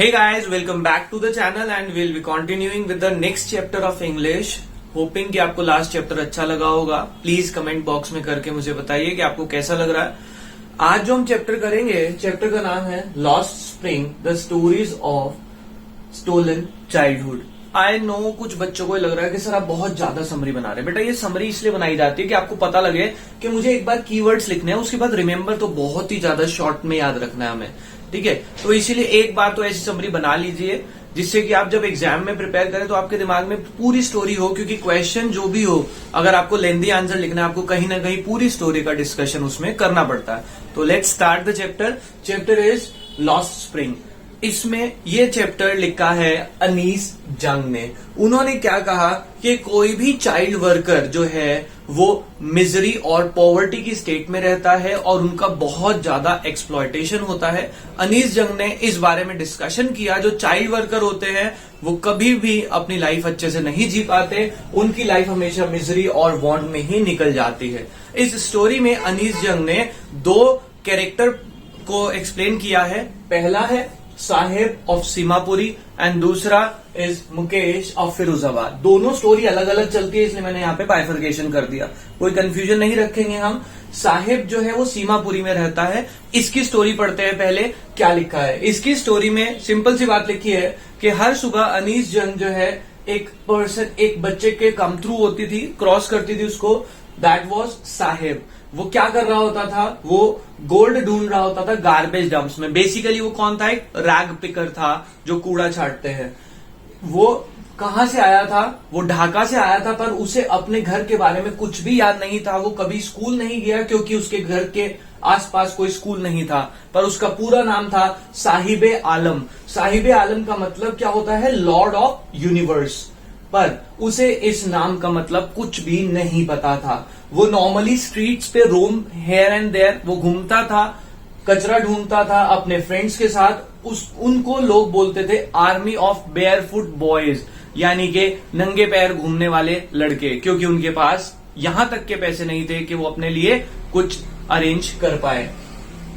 Hey guys, welcome back to the channel and we'll be continuing with the next chapter of English. Hoping कि आपको last chapter अच्छा लगा होगा. Please comment box में करके मुझे बताइए कि आपको कैसा लग रहा है. आज जो हम चैप्टर करेंगे, चैप्टर का नाम है lost spring, the stories of stolen childhood. I know कुछ बच्चों को लग रहा है कि सर आप बहुत ज्यादा समरी बना रहे हैं. बेटा ये समरी इसलिए बनाई जाती है कि आपको पता लगे कि मुझे एक बार कीवर्ड्स लिखने हैं, उसके बाद रिमेंबर तो बहुत ही ज्यादा शॉर्ट में याद रखना है हमें. ठीक है, तो इसीलिए एक बार तो ऐसी समरी बना लीजिए जिससे कि आप जब एग्जाम में प्रिपेयर करें तो आपके दिमाग में पूरी स्टोरी हो. क्योंकि क्वेश्चन जो भी हो, अगर आपको लेंदी आंसर लिखना है, आपको कहीं ना कहीं पूरी स्टोरी का डिस्कशन उसमें करना पड़ता है. तो let's start the chapter. Chapter is lost spring. इसमें ये चैप्टर लिखा है अनीस जंग ने. उन्होंने क्या कहा कि कोई भी चाइल्ड वर्कर जो है वो मिजरी और पॉवर्टी की स्टेट में रहता है और उनका बहुत ज्यादा एक्सप्लॉयटेशन होता है. अनीस जंग ने इस बारे में डिस्कशन किया. जो चाइल्ड वर्कर होते हैं वो कभी भी अपनी लाइफ अच्छे से नहीं जी पाते, उनकी लाइफ हमेशा मिजरी और वांट में ही निकल जाती है. इस स्टोरी में अनीस जंग ने दो कैरेक्टर को एक्सप्लेन किया है. पहला है साहिब ऑफ सीमापुरी एंड दूसरा इज मुकेश ऑफ फिरोजाबाद. दोनों स्टोरी अलग अलग चलती है, इसलिए मैंने यहाँ पे बाइफर्केशन कर दिया. कोई कंफ्यूजन नहीं रखेंगे हम. साहिब जो है वो सीमापुरी में रहता है. इसकी स्टोरी पढ़ते हैं पहले. क्या लिखा है इसकी स्टोरी में? सिंपल सी बात लिखी है कि हर सुबह अनीस जंग जो है एक बच्चे के कम थ्रू होती थी, क्रॉस करती थी उसको. That was Sahib. वो क्या कर रहा होता था? वो गोल्ड ढूंढ रहा होता था गार्बेज डंप्स में. बेसिकली वो कौन था? एक रैग पिकर था जो कूड़ा छांटते हैं. वो कहां से आया था? वो ढाका से आया था, पर उसे अपने घर के बारे में कुछ भी याद नहीं था. वो कभी स्कूल नहीं गया क्योंकि उसके घर के आसपास कोई स्कूल नहीं था. पर उसका पूरा नाम था साहिबे आलम. साहिबे आलम का मतलब क्या होता है? Lord of universe. पर उसे इस नाम का मतलब कुछ भी नहीं पता था. वो नॉर्मली स्ट्रीट्स पे रोम हेयर एंड देयर वो घूमता था, कचरा ढूंढता था अपने फ्रेंड्स के साथ. उनको लोग बोलते थे आर्मी ऑफ बेयरफुट बॉयज, यानी कि नंगे पैर घूमने वाले लड़के, क्योंकि उनके पास यहां तक के पैसे नहीं थे कि वो अपने लिए कुछ अरेंज कर पाए.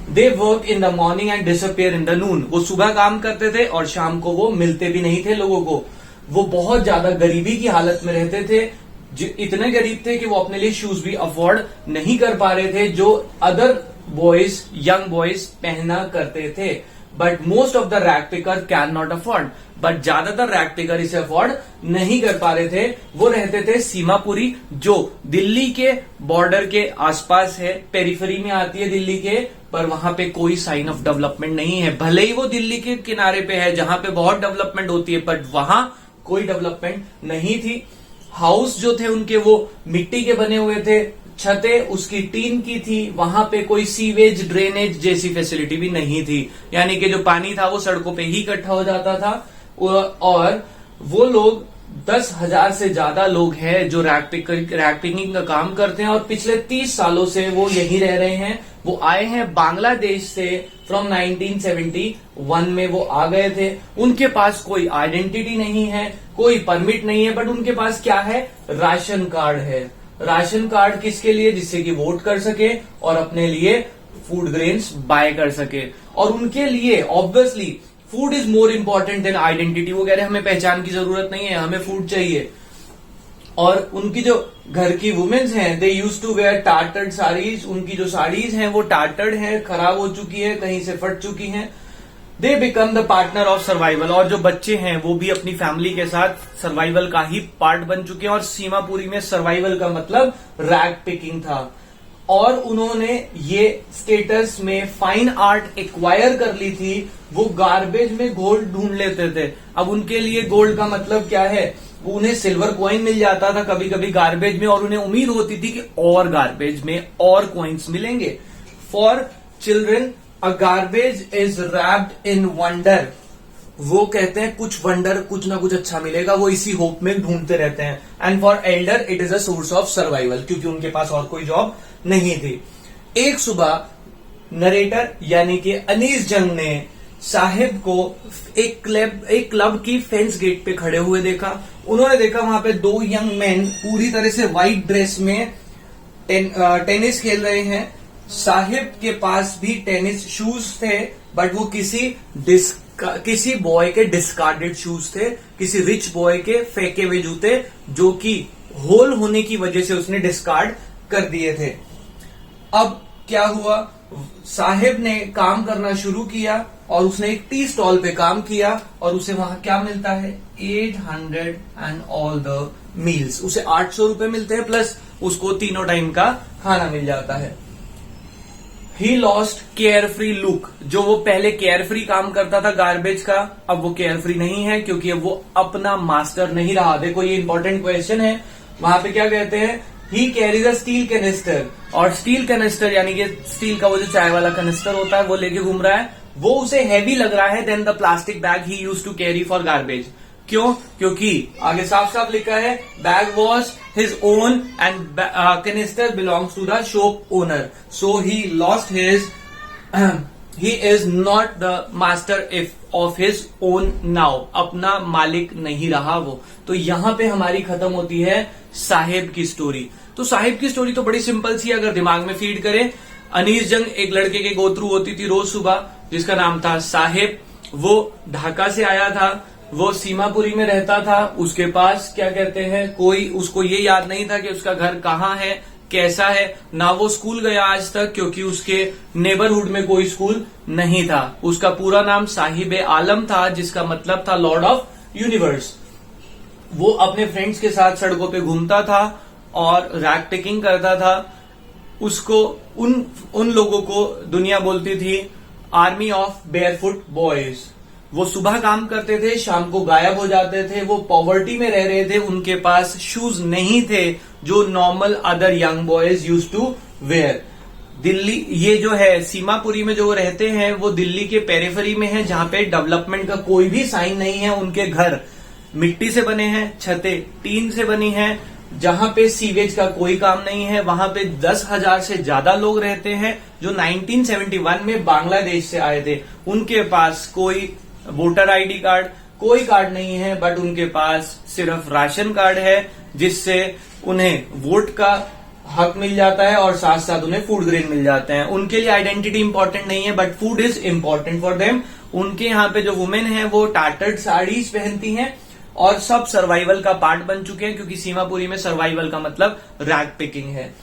They work in the morning and disappear in the noon. वो सुबह काम करते थे और शाम को वो मिलते भी नहीं थे लोगों को. वो बहुत ज्यादा गरीबी की हालत में रहते थे. इतने गरीब थे कि वो अपने लिए शूज भी अफोर्ड नहीं कर पा रहे थे जो अदर बॉयज, यंग बॉयज पहना करते थे. But most of the rag picker can not afford. But ज्यादातर रैग पिकर इसे अफोर्ड नहीं कर पा रहे थे. वो रहते थे सीमापुरी, जो दिल्ली के बॉर्डर के आसपास है, पेरिफेरी में आती है दिल्ली के. पर वहां पे कोई साइन ऑफ डेवलपमेंट नहीं है. भले ही वो दिल्ली के किनारे पे है जहां पे बहुत डेवलपमेंट होती है, बट वहां कोई डेवलपमेंट नहीं थी. हाउस जो थे उनके वो मिट्टी के बने हुए थे. छतें उसकी टीन की थी. वहां पे कोई सीवेज ड्रेनेज जैसी फैसिलिटी भी नहीं थी, यानी कि जो पानी था वो सड़कों पे ही इकट्ठा हो जाता था. और वो लोग 10,000 से ज्यादा लोग हैं जो रैग पिकिंग का काम करते हैं और पिछले 30 सालों से वो यहीं रह रहे हैं. वो आए हैं बांग्लादेश से. फ्रॉम 1971 में वो आ गए थे. उनके पास कोई आइडेंटिटी नहीं है, कोई परमिट नहीं है, बट उनके पास क्या है? राशन कार्ड है. राशन कार्ड किसके लिए? जिससे कि वोट कर सके और अपने लिए फूड ग्रेन्स बाय कर सके. और उनके लिए obviously food is more important than identity. वो कह रहे हैं हमें पहचान की जरूरत नहीं है, हमें फूड चाहिए. और उनकी जो घर की वुमेन्स हैं, दे यूज टू वेयर टार्टर्ड साड़ीज. उनकी जो साड़ीज हैं वो टार्टर्ड हैं, खराब हो चुकी है, कहीं से फट चुकी हैं. They become the partner of survival. और जो बच्चे हैं वो भी अपनी फैमिली के साथ सर्वाइवल का ही पार्ट बन चुके हैं. और सीमापुरी में सर्वाइवल का मतलब रैग पिकिंग था. और उन्होंने ये स्टेटस में फाइन आर्ट एक्वायर कर ली थी. वो गार्बेज में गोल्ड ढूंढ लेते थे. अब उनके लिए गोल्ड का मतलब क्या है? उन्हें सिल्वर कॉइन मिल जाता था कभी कभी गार्बेज में, और उन्हें उम्मीद होती थी कि और गार्बेज में और कॉइन्स मिलेंगे. For children a garbage is wrapped in wonder. वो कहते हैं कुछ वंडर, कुछ ना कुछ अच्छा मिलेगा, वो इसी होप में ढूंढते रहते हैं. And for Elder it is a source of survival, क्योंकि उनके पास और कोई जॉब नहीं थी. एक सुबह नरेटर यानी कि अनीस जंग ने साहिब को एक क्लब की फेंस गेट पे खड़े हुए देखा. उन्होंने देखा वहां पे दो यंग मैन पूरी तरह से व्हाइट ड्रेस में टेनिस खेल रहे हैं. साहिब के पास भी टेनिस शूज थे, बट वो किसी बॉय के डिस्कार्डेड शूज थे, किसी रिच बॉय के फेंके हुए जूते, जो कि होल होने की वजह से उसने डिस्कार्ड कर दिए थे। अब क्या हुआ, साहिब ने काम करना शुरू किया और उसने एक टी स्टॉल पे काम किया और उसे वहां क्या मिलता है, 800 एंड ऑल द मील्स, उसे 800 रुपए मिलते हैं, प्लस उसको तीनों टाइम का खाना मिल जाता है। He lost care free look, जो वो पहले केयर फ्री काम करता था गार्बेज का, अब वो केयर फ्री नहीं है, क्योंकि अब वो अपना मास्टर नहीं रहा। देखो ये इंपॉर्टेंट क्वेश्चन है, वहां पे क्या कहते हैं, he carries a steel canister, और स्टील कैनिस्टर यानी कि स्टील का वो जो चाय वाला कैनिस्टर होता है वो लेके घूम रहा है, वो उसे हैवी लग रहा है then the plastic bag he used to carry for garbage. क्यों, क्योंकि आगे साफ साफ लिखा है bag was his own and canister belongs to the shop owner, so he lost his, he is not the master of his own now, अपना मालिक नहीं रहा वो। तो यहां पे हमारी खत्म होती है साहिब की स्टोरी। तो साहिब की स्टोरी तो बड़ी सिंपल सी, अगर दिमाग में फीड करें, अनीस जंग एक लड़के के गोथ्रू होती थी रोज सुबह, जिसका नाम था साहिब। वो ढाका से आया था, वो सीमापुरी में रहता था, उसके पास क्या कहते हैं, कोई उसको ये याद नहीं था कि उसका घर कहाँ है, कैसा है, ना वो स्कूल गया आज तक, क्योंकि उसके नेबरहुड में कोई स्कूल नहीं था। उसका पूरा नाम साहिब आलम था, जिसका मतलब था लॉर्ड ऑफ यूनिवर्स। वो अपने फ्रेंड्स के साथ सड़कों पे घूमता था और रैग पिकिंग करता था। उसको उन लोगों को दुनिया बोलती थी आर्मी ऑफ बेयरफुट बॉयज। वो सुबह काम करते थे, शाम को गायब हो जाते थे, वो पॉवर्टी में रह रहे थे, उनके पास शूज नहीं थे जो normal other young boys use to wear. Delhi, ये जो है सीमापुरी में जो वो रहते हैं, वो दिल्ली के पेरिफेरी में है, जहां पे डेवलपमेंट का कोई भी साइन नहीं है। उनके घर मिट्टी से बने हैं, छतें टीन से बनी हैं, जहां पे सीवेज का कोई काम नहीं है। वहां पे 10,000 से ज्यादा लोग रहते हैं जो 1971 में बांग्लादेश से आए थे। उनके पास कोई वोटर आईडी कार्ड, कोई कार्ड नहीं है, बट उनके पास सिर्फ राशन कार्ड है, जिससे उन्हें वोट का हक मिल जाता है और साथ साथ उन्हें फूड ग्रेन मिल जाते हैं। उनके लिए आइडेंटिटी इंपॉर्टेंट नहीं है, but food is important for them. उनके यहाँ पे जो वुमेन है वो टार्टर्ड साड़ीज पहनती हैं और सब सर्वाइवल का पार्ट बन चुके हैं, क्योंकि सीमापुरी में सर्वाइवल का मतलब रैग पिकिंग है।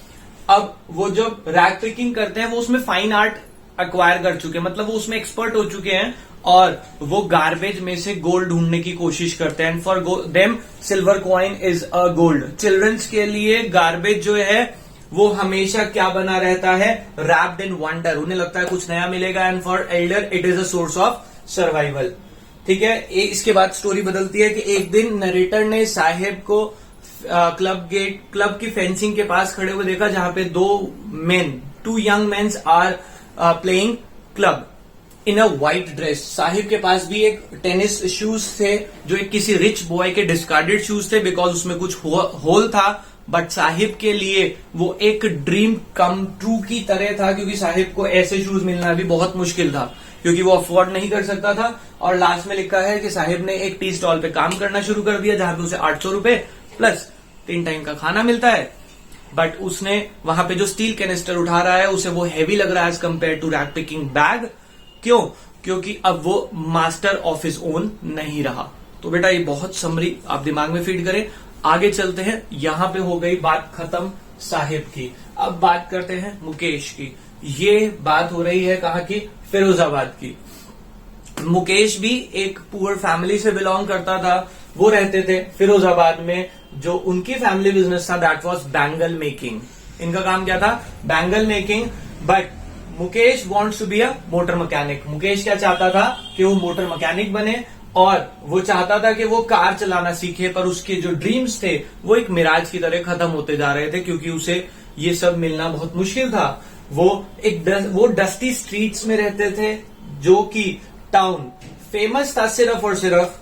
अब वो जो रैग पिकिंग करते हैं वो उसमें फाइन आर्ट एक्वायर कर चुके हैं, मतलब वो उसमें एक्सपर्ट हो चुके हैं, और वो गार्बेज में से गोल्ड ढूंढने की कोशिश करते हैं। For them silver coin is a gold. Childrens के लिए गार्बेज जो है वो हमेशा क्या बना रहता है, रैप्ड इन वंडर। उन्हें लगता है कुछ नया मिलेगा, and for Elder it is a source of survival. ठीक है, इसके बाद स्टोरी बदलती है कि एक दिन नरेटर ने साहिब को क्लब की फेंसिंग के पास खड़े हुए देखा, जहां पे two young mens are playing club in a white dress. Saheb के पास भी एक टेनिस शूज थे, जो एक किसी रिच बॉय के डिस्कार्डेड शूज थे, बिकॉज उसमें कुछ होल था, बट साहिब के लिए वो एक ड्रीम कम ट्रू की तरह था, क्योंकि साहिब को ऐसे शूज मिलना भी बहुत मुश्किल था, क्योंकि वो अफोर्ड नहीं कर सकता था। और लास्ट में लिखा है कि साहिब ने एक टी स्टॉल पे काम करना शुरू कर दिया, जहां पे उसे 800 रुपए प्लस 3 टाइम का खाना मिलता है। बट उसने वहां पे जो स्टील कैनिस्टर उठा रहा है उसे वो हैवी लग रहा है as compare to rag picking bag. क्यों? क्योंकि अब वो मास्टर ऑफ हिज ओन नहीं रहा। तो बेटा ये बहुत समरी आप दिमाग में फीड करें। आगे चलते हैं, यहां पे हो गई बात खत्म साहिब की। अब बात करते हैं मुकेश की। ये बात हो रही है कहाँ की, फिरोजाबाद की। मुकेश भी एक पुअर फैमिली से बिलोंग करता था। वो रहते थे फिरोजाबाद में। जो उनकी फैमिली बिजनेस था दैट वाज बैंगल मेकिंग। इनका काम क्या था, bangle making. But Mukesh wants to be a motor mechanic. Mukesh क्या चाहता था कि वो मोटर मैकेनिक बने, और वो चाहता था कि वो कार चलाना सीखे, पर उसके जो ड्रीम्स थे वो एक मिराज की तरह खत्म होते जा रहे थे, क्योंकि उसे ये सब मिलना बहुत मुश्किल था। वो डस्टी स्ट्रीट्स में रहते थे, जो कि टाउन फेमस था सिर्फ और सिर्फ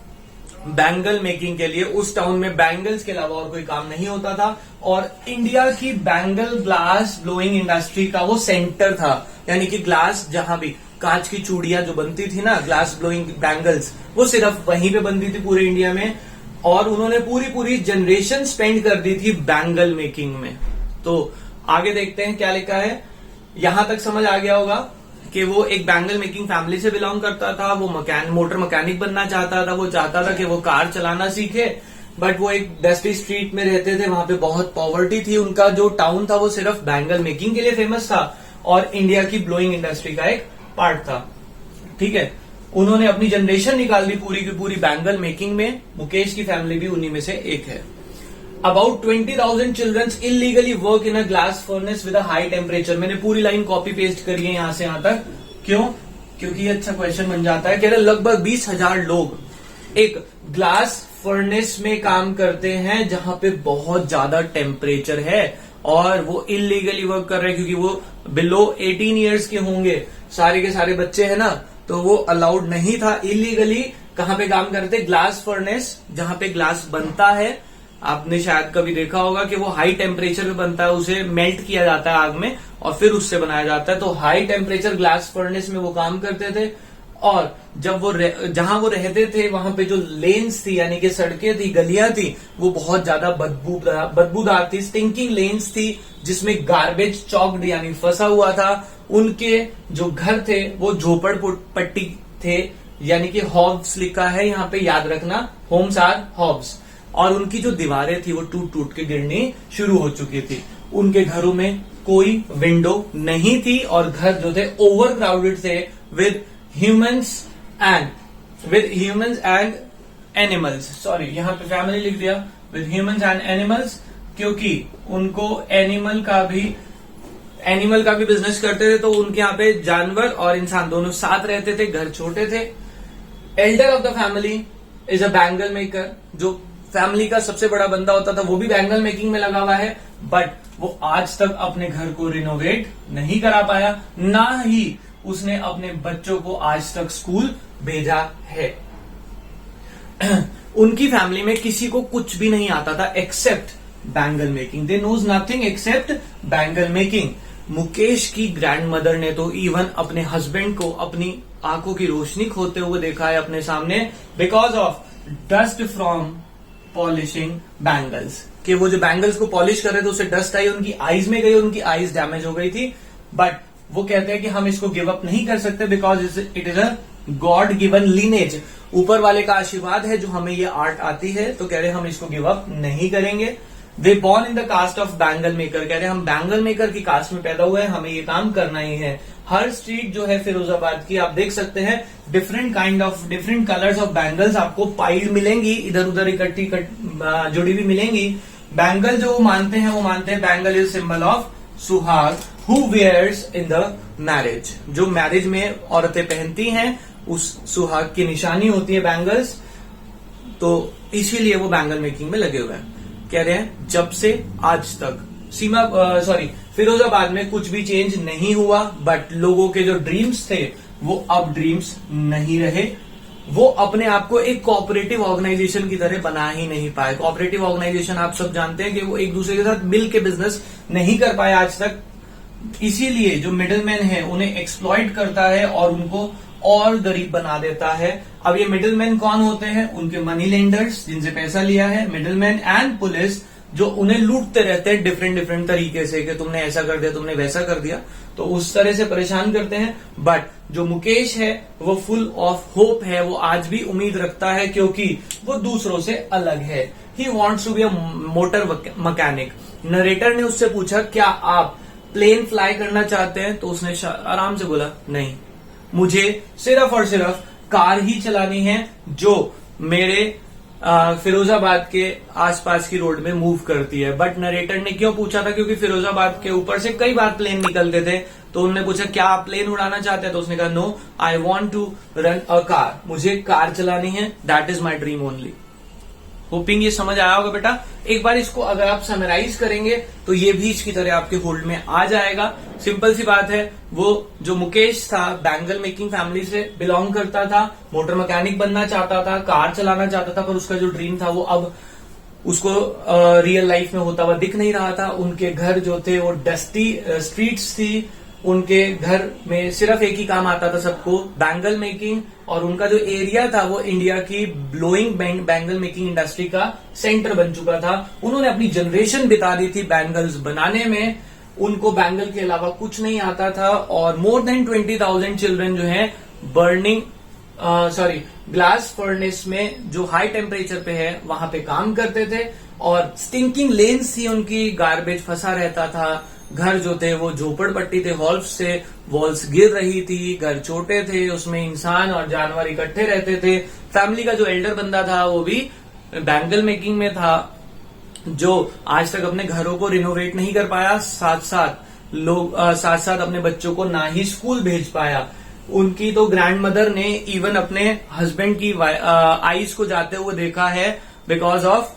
बैंगल मेकिंग के लिए। उस टाउन में बैंगल्स के अलावा और कोई काम नहीं होता था, और इंडिया की बैंगल ग्लास ब्लोइंग इंडस्ट्री का वो सेंटर था। यानी कि ग्लास, जहां भी कांच की चूड़ियां जो बनती थी ना, ग्लास ब्लोइंग बैंगल्स, वो सिर्फ वहीं पे बनती थी पूरे इंडिया में। और उन्होंने पूरी जनरेशन स्पेंड कर दी थी बैंगल मेकिंग में। तो आगे देखते हैं क्या लिखा है। यहां तक समझ आ गया होगा कि वो एक बैंगल मेकिंग फैमिली से बिलोंग करता था, वो मोटर मैकेनिक बनना चाहता था, वो चाहता था कि वो कार चलाना सीखे, बट वो एक डस्टी स्ट्रीट में रहते थे, वहां पे बहुत पॉवर्टी थी। उनका जो टाउन था वो सिर्फ बैंगल मेकिंग के लिए फेमस था और इंडिया की ब्लोइंग इंडस्ट्री का एक पार्ट था। ठीक है, उन्होंने अपनी जनरेशन निकाल दी पूरी की पूरी बैंगल मेकिंग में। मुकेश की फैमिली भी उन्हीं में से एक है। About 20,000 children illegally work in a glass furnace with a high temperature। मैंने पूरी लाइन कॉपी पेस्ट करी है यहां से यहां तक। क्यों? क्योंकि ये अच्छा क्वेश्चन बन जाता है। कह रहे लगभग 20,000 लोग एक ग्लास फर्नेस में काम करते हैं जहां पे बहुत ज्यादा टेम्परेचर है और वो इलीगली वर्क कर रहे हैं क्योंकि वो बिलो 18 ईयर्स के होंगे, सारे के सारे बच्चे हैं ना, तो वो अलाउड नहीं था। इलीगली कहां पे काम करते? ग्लास फर्नेस, जहां पे ग्लास बनता है। आपने शायद कभी देखा होगा कि वो हाई टेम्परेचर पे बनता है, उसे मेल्ट किया जाता है आग में और फिर उससे बनाया जाता है। तो हाई टेम्परेचर ग्लास फर्नेस में वो काम करते थे और जब वो जहां वो रहते थे वहां पे जो लेन्स थी यानी कि सड़कें थी, गलियां थी, वो बहुत ज्यादा बदबूदार थी, स्टिंकिंग लेन्स थी जिसमें गार्बेज चॉक्ड यानी फंसा हुआ था। उनके जो घर थे वो झोपड़ पट्टी थे, यानी कि हॉब्स लिखा है यहाँ पे, याद रखना, होम्स आर हॉब्स। और उनकी जो दीवारें थी वो टूट टूट के गिरनी शुरू हो चुकी थी। उनके घरों में कोई विंडो नहीं थी और घर जो थे ओवर क्राउडेड थे with humans and animals. Sorry, यहाँ पे फैमिली लिख दिया, विद ह्यूमंस एंड एनिमल्स, क्योंकि उनको एनिमल का भी बिजनेस करते थे। तो उनके यहाँ पे जानवर और इंसान दोनों साथ रहते थे, घर छोटे थे। Elder of the family is a bangle maker. जो फैमिली का सबसे बड़ा बंदा होता था वो भी बैंगल मेकिंग में लगा हुआ है, बट वो आज तक अपने घर को रिनोवेट नहीं करा पाया, ना ही उसने अपने बच्चों को आज तक स्कूल भेजा है। उनकी फैमिली में किसी को कुछ भी नहीं आता था except bangle making. They knows nothing except bangle making. Mukesh की ग्रैंडमदर ने तो इवन अपने हस्बैंड को अपनी आंखों की रोशनी खोते हुए देखा है अपने सामने, because of dust from polishing bangles. कि वो जो बैंगल्स को पॉलिश कर रहे थे उससे डस्ट आई, उनकी आईज में गई, उनकी आईज डैमेज हो गई थी। बट वो कहते हैं कि हम इसको गिव अप नहीं कर सकते because it is a god given lineage. ऊपर वाले का आशीर्वाद है जो हमें ये आर्ट आती है, तो कह रहे हम इसको गिव अप नहीं करेंगे। They born in the caste of bangle maker. कह रहे हम बैंगल मेकर की कास्ट में पैदा हुए हैं, हमें ये काम करना ही है। हर स्ट्रीट जो है फिरोजाबाद की आप देख सकते हैं, डिफरेंट कलर्स ऑफ बैंगल्स आपको पाइड मिलेंगी, इधर उधर इकट्ठी जुड़ी भी मिलेंगी। बैंगल जो वो मानते हैं bangle is symbol of suhag who wears in the marriage. जो मैरिज में औरतें पहनती हैं उस सुहाग की निशानी होती है बैंगल्स, तो इसीलिए वो बैंगल मेकिंग में लगे हुए हैं। कह रहे हैं जब से आज तक फिरोजाबाद में कुछ भी चेंज नहीं हुआ, बट लोगों के जो ड्रीम्स थे वो अब ड्रीम्स नहीं रहे। वो अपने आप को एक कोऑपरेटिव ऑर्गेनाइजेशन की तरह बना ही नहीं पाए। कोऑपरेटिव ऑर्गेनाइजेशन आप सब जानते हैं कि वो एक दूसरे के साथ मिल के बिजनेस नहीं कर पाए आज तक। इसीलिए जो मिडिलमैन है उन्हें एक्सप्लॉइट करता है और उनको और गरीब बना देता है। अब ये मिडिलमैन कौन होते हैं? उनके मनी लेंडर्स जिनसे पैसा लिया है, मिडिलमैन एंड पुलिस जो उन्हें लूटते रहते हैं डिफरेंट तरीके से कि तुमने ऐसा कर दिया, तुमने वैसा कर दिया, तो उस तरह से परेशान करते हैं। बट जो मुकेश है वो फुल ऑफ होप है, वो आज भी उम्मीद रखता है क्योंकि वो दूसरों से अलग है। He wants to be a motor mechanic. Narrator ने उससे पूछा क्या आप प्लेन फ्लाई करना चाहते हैं? तो उसने आराम से बोला नहीं, मुझे सिर्फ और सिर्फ कार ही चलानी है जो मेरे फिरोजाबाद के आसपास की रोड में मूव करती है। बट नरेटर ने क्यों पूछा था? क्योंकि फिरोजाबाद के ऊपर से कई बार प्लेन निकलते थे, तो उन्होंने पूछा क्या आप प्लेन उड़ाना चाहते हैं? तो उसने कहा no, I want to run a car, मुझे कार चलानी है, that is my dream only. Hoping ये समझ आया होगा बेटा। एक बार इसको अगर आप समराइज करेंगे तो ये भी इसकी तरह आपके होल्ड में आ जाएगा। सिंपल सी बात है, वो जो मुकेश था बैंगल मेकिंग फैमिली से बिलोंग करता था, मोटर मैकेनिक बनना चाहता था, कार चलाना चाहता था, पर उसका जो ड्रीम था वो अब उसको रियल लाइफ में होता हुआ दिख नहीं रहा था। उनके घर जो थे वो डस्टी स्ट्रीट्स थी, उनके घर में सिर्फ एक ही काम आता था सबको, बैंगल मेकिंग। और उनका जो एरिया था वो इंडिया की ब्लोइंग बैंगल मेकिंग इंडस्ट्री का सेंटर बन चुका था। उन्होंने अपनी जनरेशन बिता दी थी बैंगल्स बनाने में। उनको बैंगल के अलावा कुछ नहीं आता था और मोर देन 20,000 चिल्ड्रन जो है बर्निंग ग्लास फर्नेस में जो हाई टेम्परेचर पे है वहां पे काम करते थे और स्टिंकिंग लेन्स थी उनकी, गार्बेज फंसा रहता था, घर जो थे वो झोपड़पट्टी थे, हॉल्स से वॉल्स गिर रही थी, घर छोटे थे, उसमें इंसान और जानवर इकट्ठे रहते थे। फैमिली का जो एल्डर बंदा था वो भी बैंगल मेकिंग में था, जो आज तक अपने घरों को रिनोवेट नहीं कर पाया, साथ साथ अपने बच्चों को ना ही स्कूल भेज पाया। उनकी तो ग्रैंड मदर ने इवन अपने हस्बैंड की आईज को जाते हुए देखा है because of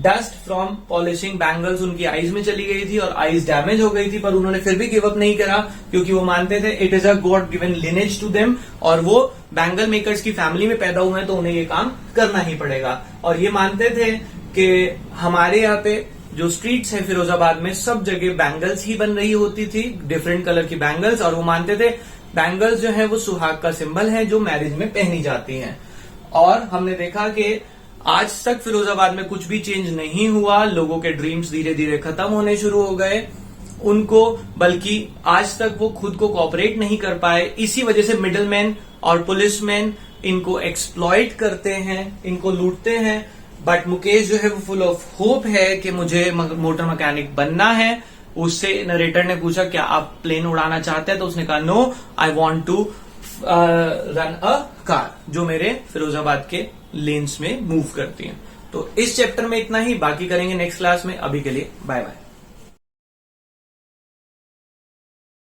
dust from polishing bangles. उनकी आईज में चली गई थी और आईज डैमेज हो गई थी, पर उन्होंने फिर भी गिव अप नहीं करा क्योंकि वो मानते थे it is a god given lineage to them और वो बैंगल मेकर्स की फैमिली में पैदा हुए हैं तो उन्हें ये काम करना ही पड़ेगा। और ये मानते थे कि हमारे यहाँ पे जो स्ट्रीट्स है फिरोजाबाद में सब जगह बैंगल्स ही बन रही होती थी, डिफरेंट कलर की बैंगल्स, और वो मानते थे बैंगल्स जो है वो सुहाग का सिंबल है जो मैरिज में पहनी जाती हैं। और हमने देखा कि आज तक फिरोजाबाद में कुछ भी चेंज नहीं हुआ, लोगों के ड्रीम्स धीरे धीरे खत्म होने शुरू हो गए उनको, बल्कि आज तक वो खुद को कोऑपरेट नहीं कर पाए। इसी वजह से मिडलमैन और पुलिसमैन इनको एक्सप्लॉइट करते हैं, इनको लूटते हैं। बट मुकेश जो है वो फुल ऑफ होप है कि मुझे मोटर मैकेनिक बनना है। उससे नरेटर ने पूछा क्या आप प्लेन उड़ाना चाहते हैं, तो उसने कहा no, I want to run a car जो मेरे फिरोजाबाद के लेन्स में मूव करती है। तो इस चैप्टर में इतना ही, बाकी करेंगे नेक्स्ट क्लास में। अभी के लिए बाय बाय।